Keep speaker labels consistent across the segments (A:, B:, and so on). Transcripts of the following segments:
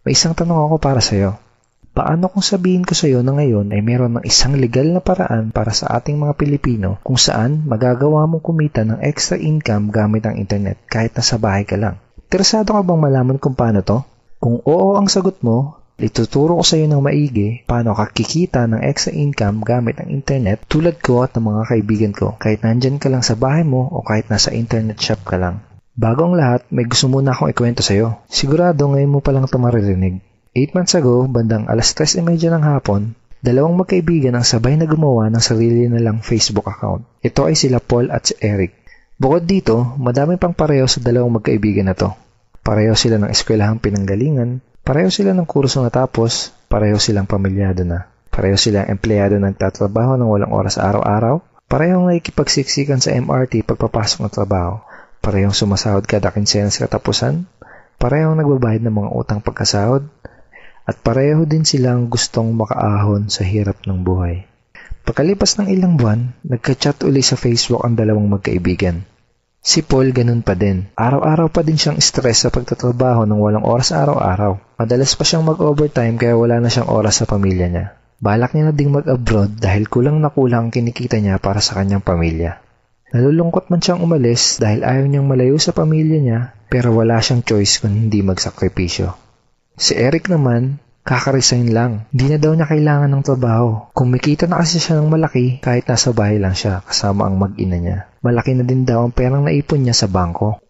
A: May isang tanong ako para sa'yo. Paano kung sabihin ko sa'yo na ngayon ay meron ng isang legal na paraan para sa ating mga Pilipino kung saan magagawa mong kumita ng extra income gamit ang internet kahit nasa bahay ka lang? Interesado ka bang malaman kung paano to? Kung oo ang sagot mo, ituturo ko sa iyo ng maigi paano ka kikita ng extra income gamit ang internet tulad ko at ng mga kaibigan ko kahit nandyan ka lang sa bahay mo o kahit nasa internet shop ka lang. Bago ang lahat, may gusto muna akong ikwento sa iyo. Sigurado ngayon mo palang ito maririnig. 8 months ago, bandang 3:30 ng hapon, dalawang magkaibigan ang sabay na gumawa ng sarili nilang Facebook account. Ito ay sila Paul at si Eric. Bukod dito, madami pang pareho sa dalawang magkaibigan na to. Pareho sila ng eskwelahang pinanggalingan, pareho sila ng kurso natapos, pareho silang pamilyado na. Pareho silang empleyado nagtatrabaho ng walang oras araw-araw, parehong nakikipagsiksikan sa MRT pagpapasok ng trabaho, parehong sumasahod kada kinsenas katapusan, parehong nagbabayad ng mga utang pagkasahod, at pareho din silang gustong makaahon sa hirap ng buhay. Pagkalipas ng ilang buwan, nagka-chat uli sa Facebook ang dalawang magkaibigan. Si Paul ganun pa din. Araw-araw pa din siyang stress sa pagtatrabaho ng walang oras araw-araw. Madalas pa siyang mag-overtime kaya wala na siyang oras sa pamilya niya. Balak niya na ding mag-abroad dahil kulang na kulang ang kinikita niya para sa kanyang pamilya. Nalulungkot man siyang umalis dahil ayaw niyang malayo sa pamilya niya pero wala siyang choice kung hindi magsakripisyo. Si Eric naman, kaka-resign lang. Di na daw niya kailangan ng trabaho. Kumikita na kasi siya ng malaki kahit nasa bahay lang siya kasama ang mag-ina niya. Malaki na din daw ang perang naipon niya sa bangko.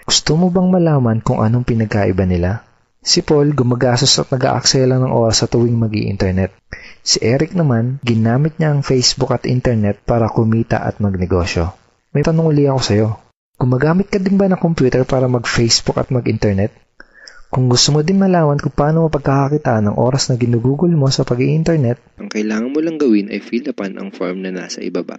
A: Gusto mo bang malaman kung anong pinagkaiba nila? Si Paul gumagastos at nag-aaksaya lang ng oras sa tuwing mag-i-internet. Si Eric naman, ginamit niya ang Facebook at internet para kumita at magnegosyo. May tanong uli ako sa'yo. Gumagamit ka din ba ng computer para mag-Facebook at mag-internet? Kung gusto mo din malaman kung paano mapagkakakitaan ng oras na ginugugol mo sa pag-i-internet,
B: ang kailangan mo lang gawin ay fill upan ang form na nasa ibaba.